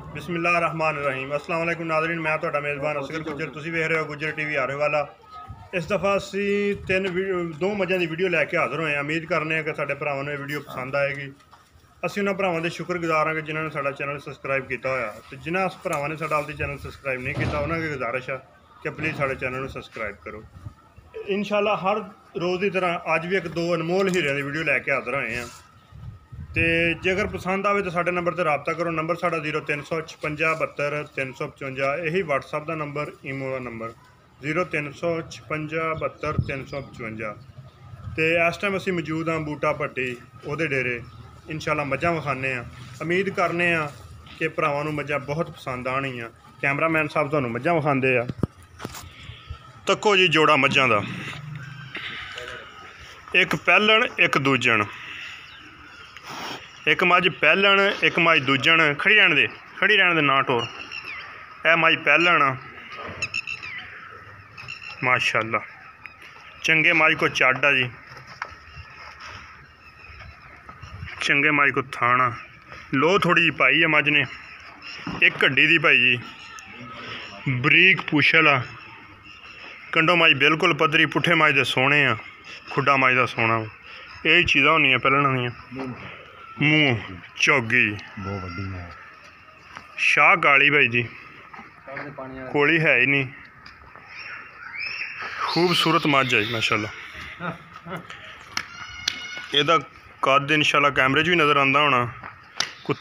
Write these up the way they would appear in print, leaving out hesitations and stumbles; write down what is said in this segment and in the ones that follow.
बिस्मिल्लाहिर्रहमानिर्रहीम। अस्सलाम वालेकुम नाज़रीन, मैं तुहाडा मेज़बान असगर गुज्जर, तुसीं वेख रहे हो गुज्जर टीवी आरे वाला। इस दफ़ा असीं दो मज़्झां दी वीडियो लैके हाज़र होए। उम्मीद करने कि साडे भरावां नूं वीडियो पसंद आएगी। असीं उन्हां भरावां दे शुक्रगुजार हां कि जिन्हां ने साडा चैनल सबसक्राइब किया होया ते जिन्हां भरावां ने साडा हाल चैनल सबसक्राइब नहीं किया उन्हां अगे गुजारिश है कि प्लीज़ साडे चैनल नूं सबसक्राइब करो। इंशाअल्लाह हर रोज़ की तरह अज भी एक दो अनमोल हीरियां दी वीडियो लैके हाज़र होए हैं। तो जे अगर पसंद आए तो साढ़े नंबर से रबता करो। नंबर साढ़ा 035672 355, यही व्हाट्सअप का नंबर, ईमो का नंबर 035672 355। तो इस टाइम असी मौजूद हाँ बूटा भट्टी वो डेरे। इंशाल्लाह मझां विखाने। उम्मीद करने कि भरावां नूं मझां बहुत पसंद आनियां। कैमरामैन साहब तुहानूं मझां विखांदे आ। तक्को जी जोड़ा मझां दा, एक पहलण एक दूजण। एक मझ पहलण एक मझ दूजण। खड़ी रहने दे ना टोर। ए मझ पहलण माशाअल्लाह चंगे मझ को चाडा जी, चंगे मझ को थाना। लो थोड़ी जी पाई है मझ ने, एक हड्डी दी पाई जी, बरीक पुछल आ। कंडो मझ बिल्कुल पद्धरी, पुट्ठे मझ दे सोने आ, खुडा मझ दा सोना। यही चीज़ां होंदियां पहलण दियां। मूँह चौगी, शाह काली भाई जी, कोली है ही नहीं। खूबसूरत मझ है माशाल्लाह। एदा कद इंशाल्लाह कैमरे च भी नज़र आंदा होना, कोई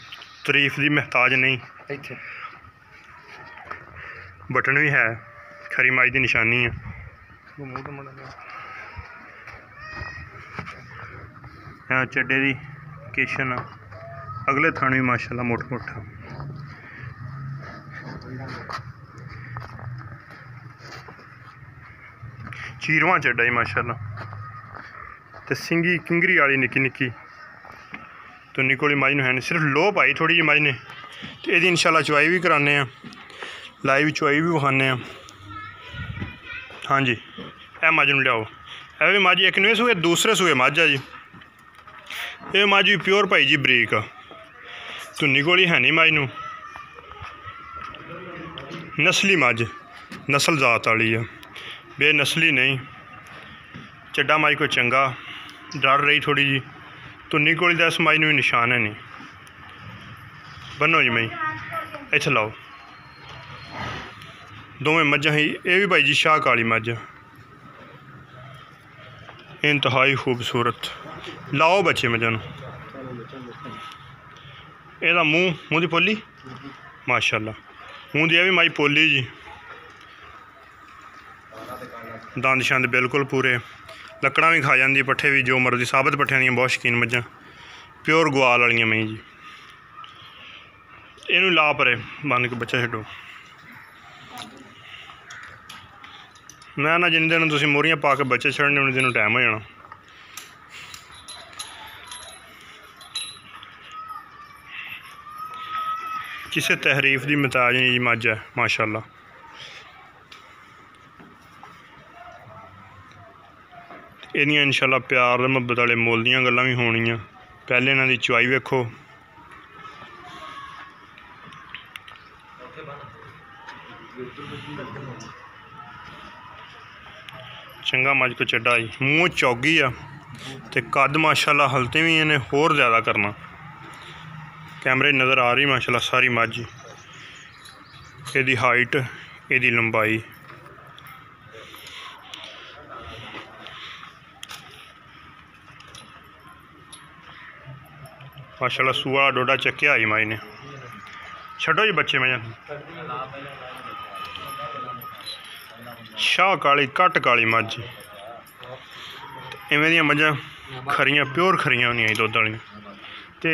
तरीफ की महताज नहीं। बटन भी है, खरी मझ की निशानी है। चड्डे की किशन, अगले थाने भी माशाल्लाह मुठ मुठा। चीरवां चड्डा ही माशाल्लाह। ते सिंगी किंगरी वाली निक्की निक्की तो निकोली मझ है नहीं, सिर्फ लो पाई थोड़ी जी मझ ने। तो यदी इंशाल्लाह चवाई भी कराने, लाइव चवाई भी विखाने। हाँ जी, ए मझ नूं लियाओ। ए भी मझ एक नवें सूए दूसरे सूए मझ है जी। ये मझ भी प्योर भाई जी, बरीक धुन्नी कोली है नहीं मझ नूं। नस्ली मझ, नस्ल जात वाली है, बेनस्ली नहीं। चड्डा मझ को चंगा, डर रही थोड़ी जी। धुन्नी कोली का इस मझ नूं निशान है नहीं। बनो जी मई इत्थे लाओ। दोवें मझां ही। ये भी भाई जी शाह काली मझ, इंतहाई खूबसूरत। लाओ बच्चे मझां नूं। एदा मूँह दी पोली माशाल्लाह, मूँह दी भी मझ पोली जी। दंद शंद बिल्कुल पूरे, लकड़ा भी खा जाती, पट्ठे भी, जो मर्जी। साबत पट्ठियां दी बहुत शकीन मझां, प्योर ग्वाल वालियां मई जी। इनू ला परे बन के बच्चा छड्डो। ना जिन दिन तुसीं मोहरियां पा के बच्चे छड़ने उन्हें दिन टाइम हो जाना। किसी तहरीफ की महताज नहीं जी मझ है माशाल्लाह। इहदियां इंशाल्लाह प्यार मुहब्बत वाले मुल दियां गल्लां भी होणियां। पहले इन्हां दी चवाई वेखो, चंगा मझ को चड्डा जी। मूँह चौगी आ ते कद माशाल्लाह हलते भी इन्हें होर ज़्यादा करना। कैमरे नज़र आ रही माशाल्लाह सारी मझ। एदी हाइट, एदी लंबाई माशाल्लाह। सूआ डोडा चक्या आई मझ ने। छड्डो जी बच्चे मझां। शाह काली कट काली मझ। इवें दियां मझां खरियां प्योर खरियां होंदियां दुद्ध वालियां। तो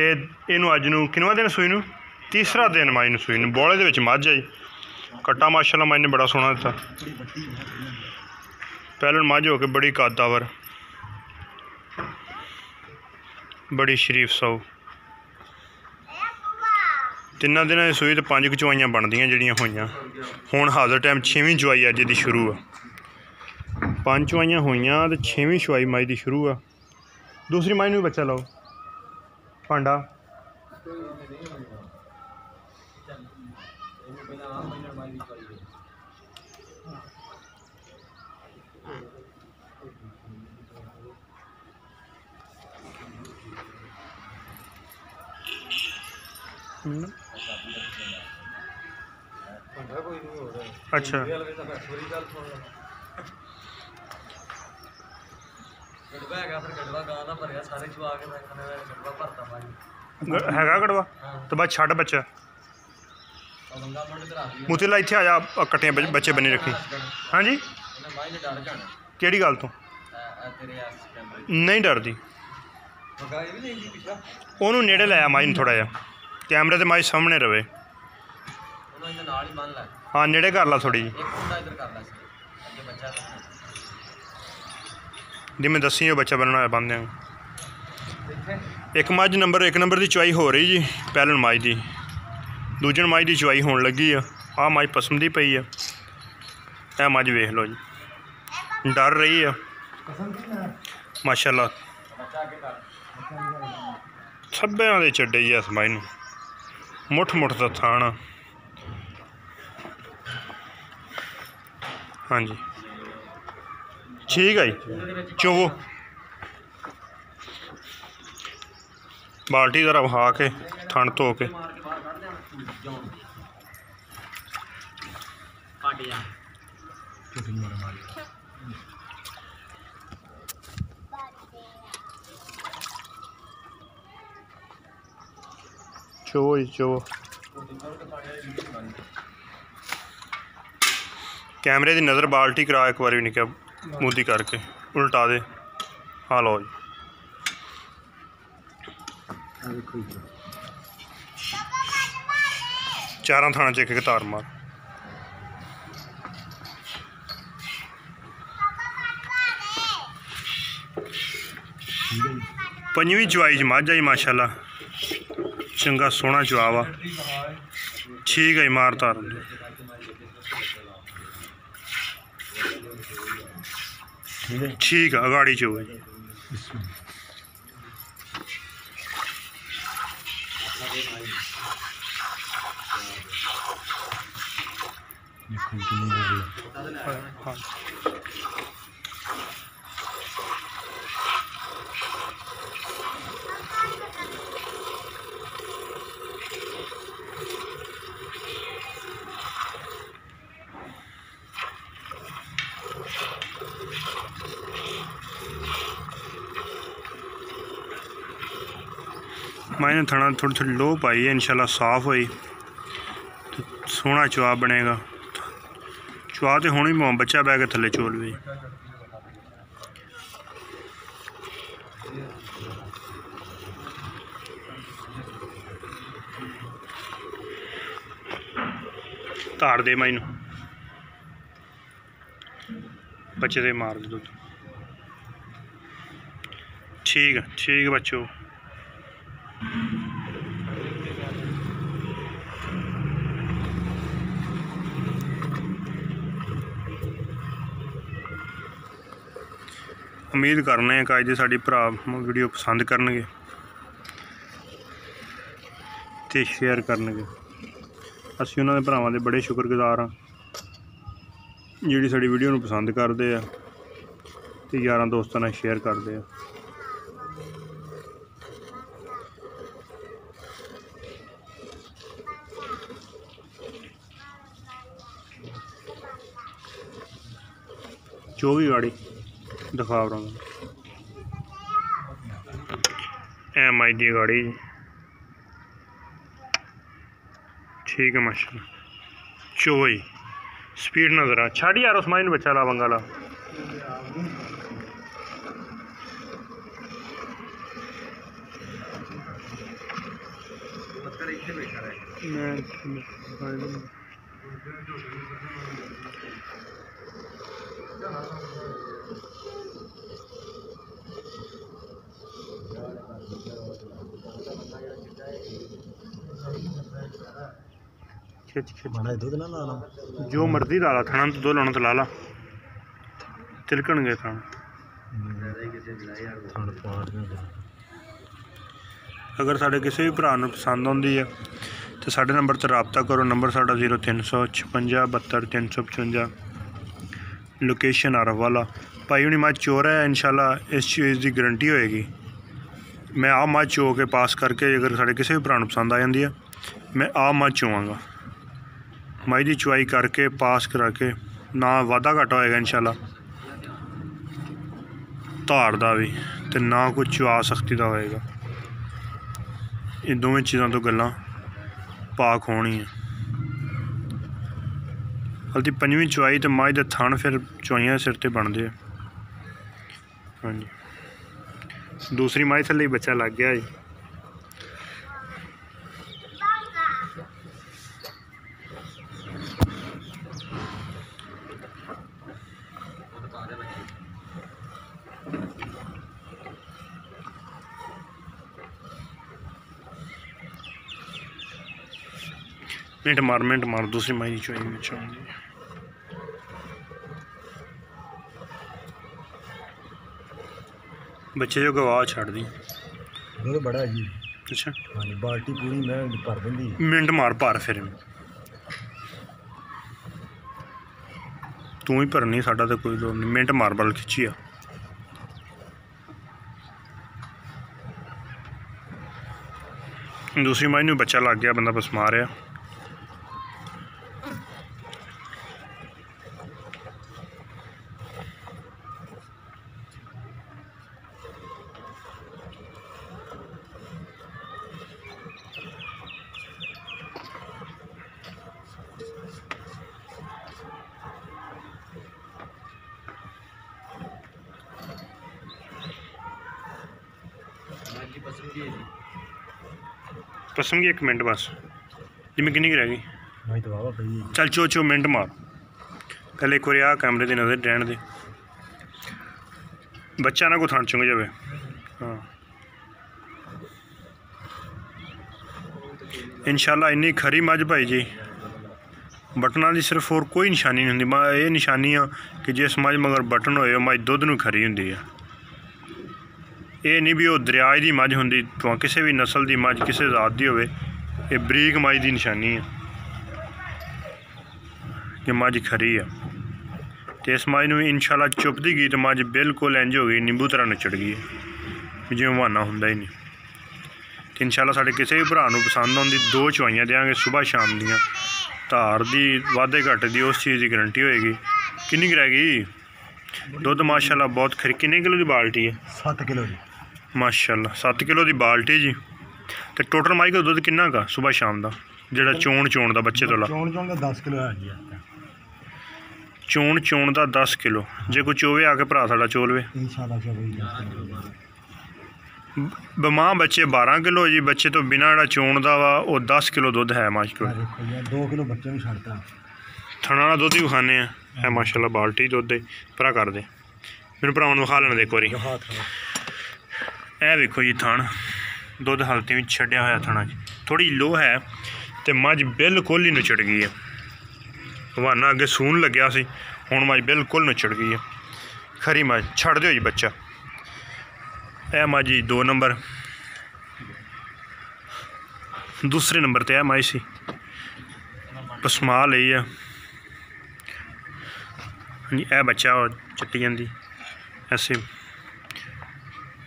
इनू अज नूं किनवां दिन सूई नूं? तीसरा दिन मझ नूं सूई नूं। बोले दे विच मझ है जी। कट्टा माशाल्लाह मझ ने बड़ा सोहना दिता। पहलण मझ हो के बड़ी कदावर, बड़ी शरीफ सौ। तिना दिन सूई तो 5 चवाइयां बनदियां जड़ियां होइयां। हुण हाज़र टाइम 6वीं चवाई अज दी शुरू आ। 5 चवाइयां होइयां तो 6वीं चवाई मझ दी शुरू आ। दूसरी मझ नूं बच्चा लाओ भांडा। अच्छा हैगा कड़वा तो बस छड़ बच्चा मुतीला इत्थे आ जा कट्टियां बच्चे बनी रखी। हाँ जी केड़ी गल तो नहीं डरदी ओनू नेड़े लाया माई ने थोड़ा जा कैमरे ते माई सामने रवे। हाँ नेड़े कर ला थोड़ी जी मैं दसी बच्चा बनना होया बंद एक मझ नंबर एक नंबर की चुआई हो रही जी पैहलन मझ की दूजे मझ की चुआई होने लगी आ मझ पसम दी पई है ए मझ वेख लो जी डर रही है माशाअल्लाह सब्बें दे चड्डे जी इस मझ मुठ मुठ दा थान। हाँ जी ठीक है जी चोवो बाल्टी जरा वहा के थन धो के चोवो जी चोवो कैमरे की नज़र बाल्टी करा एक बार भी नहीं क्या मुद्दी करके उल्टा दे। हाँ लो जी चारों थाना च एक तार मार पंजवीं चुआई च मझ आई माशाअल्लाह चंगा सोहना चुआ वा ठीक है मार तार ठीक है अगाड़ी चो है मैंने थोड़ा थोड़ी थोड़ी लो पाई है इंशाल्लाह साफ हुई तो सोहना चुआ बनेगा। चुआ तो होनी पवा बच्चा बह के थले चोल भी धार दे मैनू बच्चे दे मार दे दुद्ध ठीक है बच्चों उम्मीद करने कि अज दे साडी भरा वीडियो पसंद करनगे ते शेयर करनगे। असीं उन्हां दे भरावां दे बड़े शुक्रगुजार हाँ जिहड़ी साडी वीडियो नूं पसंद करदे आ ते यारां दोस्तां नाल शेयर करदे आ। जो भी गाड़ी दिखा रहा हूँ MI की गाड़ी ठीक है माशाल्लाह चोई स्पीड नजर आ छाड़ यार उस माइन बच्चा ला बंगाला जो मर्जी ला ला थाना तो दो लाना तो ला ला तिलकन गए थाना। अगर साढ़े किसी भी भरा पसंद आती है तो साढ़े नंबर पर रबता करो। नंबर साढ़ा 0356 72 355। लोकेशन आरफ वाला। भाई हुणी मझ चोर है, इंशाल्लाह इस चीज़ की गारंटी होएगी। मैं आप मझ चो के पास करके अगर साढ़े किसी भी भरा नूं पसंद आ जाती है, मैं आप मझ चोवांगा। मझ की चुवाई करके पास करा के ना वाधा घाटा होएगा इंशाल्लाह धार का भी, तो ना कोई चुआ सख्ती का होएगा। ये दोवें चीज़ों तो गल्लां पाक होनी है। हल्दी पंजवीं चुवाई तो मझ के थन फिर चुवाइयां सिर ते बनते। हाँ जी, दूसरी मझ थल्ले बच्चा लग गया जी। मिनट मार दूसरी मझ की चुवाई में आउंदी। बच्चे जो गवाह छड़ दी बड़ा जी। अच्छा हाँ जी, बाल्टी पूरी मैं भर देंदी। मिनट मार भर फिर तू ही भरनी, साडा तो कोई लोड़ नहीं। मिनट मार बल खिंची आ। दूसरी मझ नूं बच्चा लग गया, बंदा बस मारिया। पसम की 1 मिनट बस जिमें किन्नी रह गई। चल चो मिनट मार पहले एक बार आ कैमरे की नज़र रहन दे, बच्चा ना को थान चुंग जाए। हाँ इंशाल्लाह इन्नी खरी मझ भाई जी। बटना की सिर्फ और कोई निशानी नहीं होंगी। ये निशानी आ कि जिस मझ मगर बटन होए मझ दुध नूं खरी होंदी है। ये नहीं भी वो दरिया की मझ होंदी, भावें किसी भी नस्ल की मझ किसी जात की होवे, ये बरीक मझ की निशानी है कि मझ खरी है। तो इस मझ नूं इंशाल्लाह चुपदी गई तो मझ बिल्कुल इंज हो गई, नींबू तरह नचड़ गई है जिवें बहाना हुंदा ही नहीं। तो इंशाल्लाह साढ़े किसी भी भरा नूं पसंद आउंदी 2 चुवाइयां देंगे सुबह शाम दियां। धार की वाधे घट की उस चीज़ की गारंटी होएगी। किन्नी रह गई दुध माशाल्लाह बहुत खरी। किन्ने किलो की बाल्टी है? 7 किलो जी माशाल्लाह 7 किलो की बाल्टी जी। तो टोटल माई का दुध किन्ना का सुबह शाम का जो चोण का बच्चे तो ला? चोण का 10 किलो है जी। चोण का 10 किलो। जे कोई चोवे आके भरा साडा चोलवे मां बच्चे 12 किलो जी। बच्चे तो बिना जो चोण का वा वो 10 किलो दुध है माशाल्लाह। 2 किलो बच्चे भी छड़ता थना वाला दुध भी खाने है माशाल्लाह। बाल्टी दुध भरा कर दे मेरे भरावां नूं खा लेने दे एक बारी। ए देखो जी थन दुध हल्ती भी छड्डिया होया थना थोड़ी लो है तो मझ बिल्कुल ही नचड़ गई है। हवाना अगे सून लग्या सी, हुण मझ बिल्कुल नचड़ गई है। खरी मझ छड़ दो जी बच्चा। यह मझ जी 2 नंबर। दूसरे नंबर ते मझ सी पसमा लई है। यह बच्चा चट्टी जाती ऐसे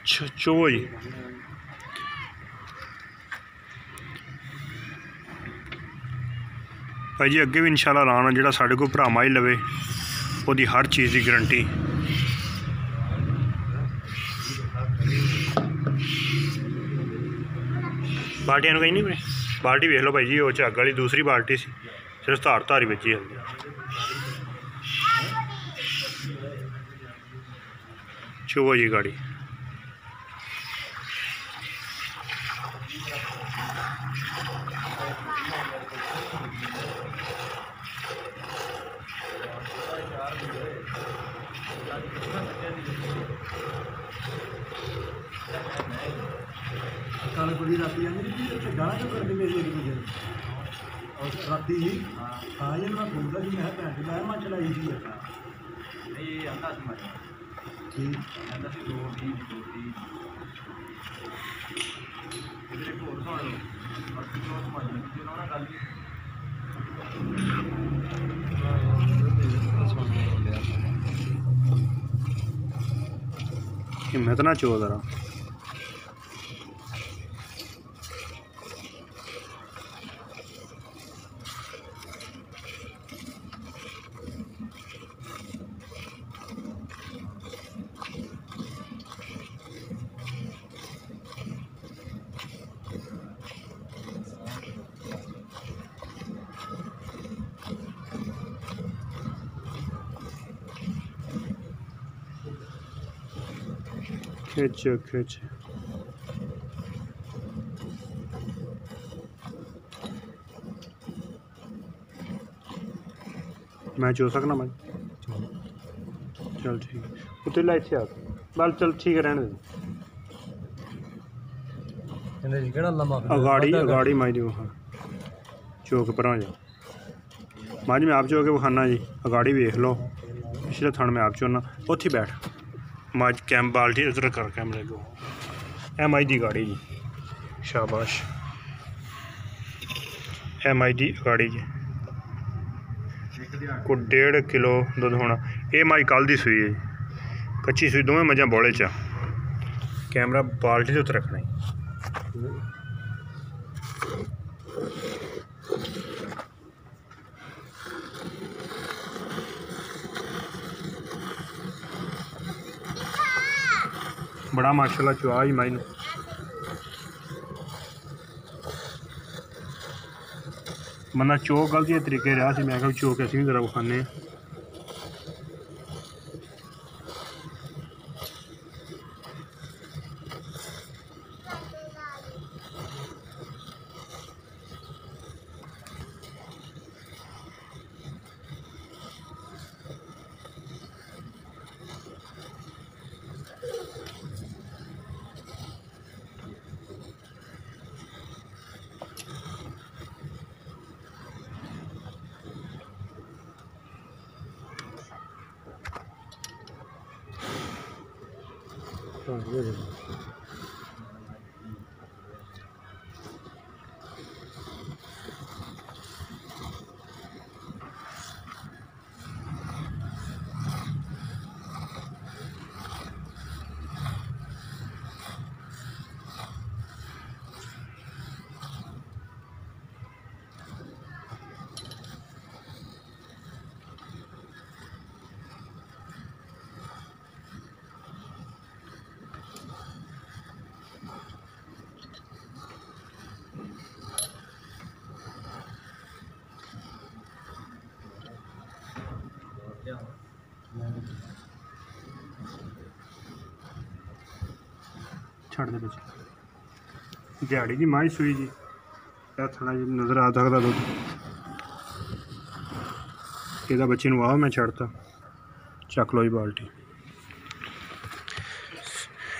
चो जी। भाई जी अगे भी इंशाल्लाह लाना जो साढ़े को भरा माई लवे वो हर चीज़ की गारंटी। बाल्टियां कहीं नहीं बाल्टी वेख लो भाई जी, वो झग वाली दूसरी बाल्टी सी, सिर्फ धार ही बची हल्दी। चुवो जी गाड़ी। कल कुड़ी राती गाना क्यों कर देंगे राती ही। हाँ जी मैं बोलता जी मैं भैन मैं मच लाई थी ठीक हिम्मत ना चो जरा। खिंच खिंच मैं चो सकना मैं चल ठीक उत्ते ला इत्थे आ बल चल ठीक है रहने दे अगाड़ी अगाड़ी माई दी हाँ चौक पर आ जा माज में आप चो के बखाना जी अगाड़ी वेख लो पिछले थान में आप चोना उत्थे बैठ माज कैम बाल्टी उधर कर कैमरे को एम आई दी गाड़ी जी शाबाश एम आई दी गाड़ी जी को 1.5 किलो दुध होना ये माई कल दी सूई है कच्ची सूई दोवें मझां बोले च कैमरा बाल्टी के उत्ते रखना ही बड़ा माशाल्लाह चुआ ही माई बंदा चो गलती तरीके रहा सी मैं चो के असीं भी जरा खाने छड़ दे बच्चे दिहाड़ी की माई सूई जी थोड़ा जी नज़र आ सकता दुध ਇਹਦਾ ਬੱਚੇ ਨੂੰ ਆਹ मैं छड़ता ਚੱਕ ਲੋ ਜੀ बाल्टी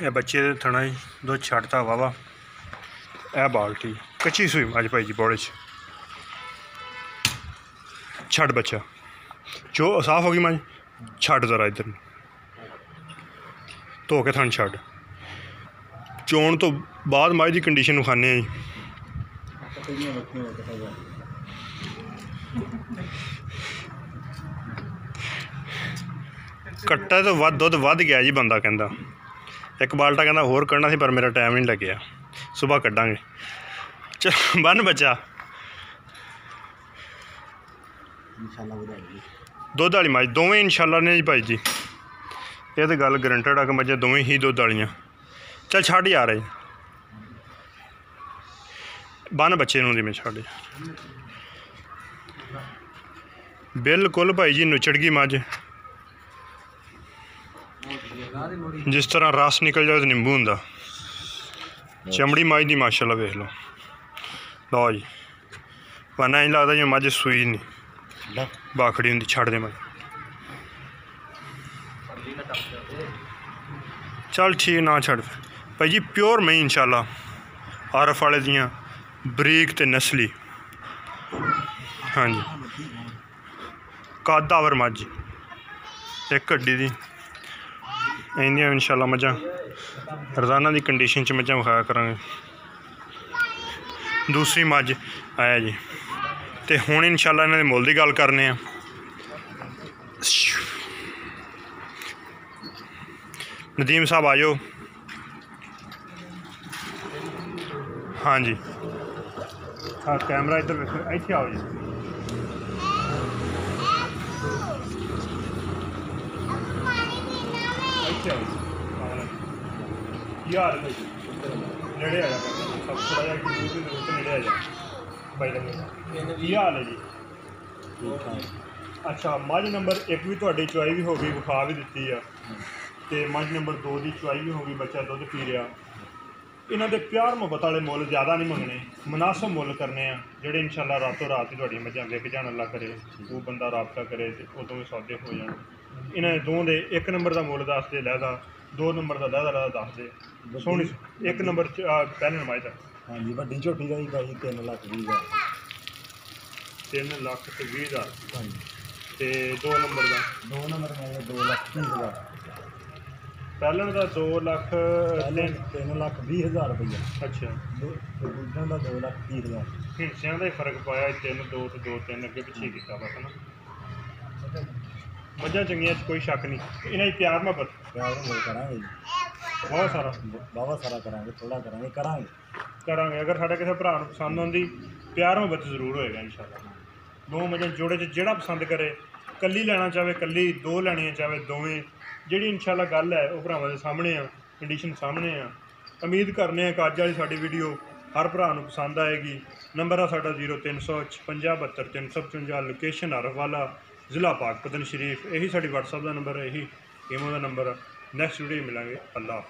ਇਹ ਬੱਚੇ ਦੇ ਥਣਾ ਜੀ ਦੁੱਧ ਛੱਡਤਾ ਵਾਵਾ ਇਹ बाल्टी ਕੱਚੀ ਸੂਈ ਅੱਜ ਭਾਈ ਜੀ ਬੋੜੇ 'ਚ ਛੱਡ ਬੱਚਾ ਜੋ ਸਾਫ਼ ਹੋ ਗਈ ਮਾਂ ਛੱਡ ਜ਼ਰਾ ਇੱਧਰ ਧੋ ਕੇ ਥਣ ਛੱਡ ਚੋਣ ਤੋਂ ਬਾਅਦ ਮਾਈ ਦੀ ਕੰਡੀਸ਼ਨ ਨੂੰ ਖਾਣੇ ਆ ਜੀ ਕੱਟਾ ਤੋਂ ਵੱਧ ਦੁੱਧ ਵੱਧ ਗਿਆ ਜੀ ਬੰਦਾ ਕਹਿੰਦਾ ਇੱਕ ਬਾਲਟਾ ਕਹਿੰਦਾ ਹੋਰ ਕੱਢਣਾ ਸੀ ਪਰ ਮੇਰਾ ਟਾਈਮ ਨਹੀਂ ਲੱਗਿਆ ਸੁਬਾਹ ਕੱਢਾਂਗੇ ਚਲ ਬੰਨ ਬੱਚਾ ਦੁੱਧ ਵਾਲੀ ਮੱਝ ਦੋਵੇਂ ਇਨਸ਼ਾਅੱਲਾ ਨੇ ਜੀ ਭਾਈ ਜੀ ਇਹ ਤਾਂ ਗੱਲ ਗਰੰਟਡ ਆ ਕਿ ਮੱਝਾਂ ਦੋਵੇਂ ਹੀ ਦੁੱਧ ਵਾਲੀਆਂ ਚੱਲ ਛੱਡ ਯਾਰ ਜੀ ਬੰਨ ਬੱਚੇ ਨੂੰ ਜਿਵੇਂ ਛੱਡ ਬਿਲਕੁਲ ਭਾਈ ਜੀ ਨੁਚੜ ਗਈ ਮੱਝ जिस तरह रस निकल जाए तो नींबू होंदा चमड़ी मझ की माशाल्लाह वेख लो लो जी वरना इंज लगता जिवें मझ सूई नहीं बाखड़ी होंदी छड़ दे मझ चल ठीक ना छड़ भाई जी प्योर मई इंशाल्लाह आरफ वाले दियां बरीक ते नस्ली हाँ जी कद आवर मझ एक हड्डी दी ਇੰਨੀਆਂ ਇਨਸ਼ਾਅੱਲਾ ਮੱਝਾਂ ਰੋਜ਼ਾਨਾ ਦੀ ਕੰਡੀਸ਼ਨ 'ਚ ਮੱਝਾਂ ਵਿਖਾਇਆ ਕਰਾਂਗੇ। ਦੂਸਰੀ ਮੱਝ ਆਇਆ ਜੀ, ਤੇ ਹੁਣ ਇਨਸ਼ਾਅੱਲਾ ਇਹਨਾਂ ਦੇ ਮੁੱਲ ਦੀ ਗੱਲ ਕਰਨੇ ਆ। ਨਦੀਮ ਸਾਹਿਬ ਆ ਜਾਓ। हाँ जी, हाँ कैमरा इधर देखो, इतने आओ जी। इतने आओ यार नेड़े आ जा, सब थोड़ा जा नेड़े आ जा भाई की हाल है जी। अच्छा, मझ नंबर 1 भी तुहाडी चुआई भी हो गई, विखा भी दी है, तो मझ नंबर 2 की चुआई भी हो गई, बच्चा दुध पी रहा। इन्हों के प्यार मुहब्बत वाले मुल ज़्यादा नहीं मंगने, मुनासिब मुल करने हैं जेडे इंशाअल्लाह रातों रात ही तुहाडी मझां विक जाण, अल्लाह करे वो बंदा राबता करे तो उदों भी सौदे हो जाण। इन्होंने दो दे 1 नंबर का मुल दस दे लैदा, 2 नंबर का लैदा दस दे सोहनी। 1 नंबर पहले नंबर का हाँ जी, वड्डी झोटी का ही भाई 3,20,000 3,20,000। हाँ जी, तो 2 नंबर का 2 नंबर में 2,30,000, पहले का 3,20,000 रुपया। अच्छा, दूसरे का 2,30,000। हिंसियां का ही फर्क पाया, 3-2 तो 2-3 अगे पिछे किया बस ना। मझां चंगियां कोई शक नहीं, इन्हें प्यार मुहब्बत प्यार मुहब्बत करांगे जी, बहुत सारा बहुत सारा करांगे, थोड़ा करांगे करांगे। अगर साढ़े किसी भरा पसंद आती प्यार मुहब्बत जरूर होएगा इंशाअल्लाह। 2 मझां जोड़े जिहड़ा पसंद करे, कल्ली लेना चाहे कल्ली, 2 लैनियां चाहे दोवें, जिहड़ी इंशाअल्लाह गल है वो भरावां दे सामने आ, कंडीशन सामने आ। उम्मीद करने कि अज वाली साडी वीडियो हर भरा नूं पसंद आएगी। नंबर है साडा 0356 72 355, लोकेशन अरवाला, ज़िला पाकपतन शरीफ। यही साडी WhatsApp का नंबर है, यही ईमो का नंबर है। नैक्सट वीडियो मिलांगे। अल्लाह।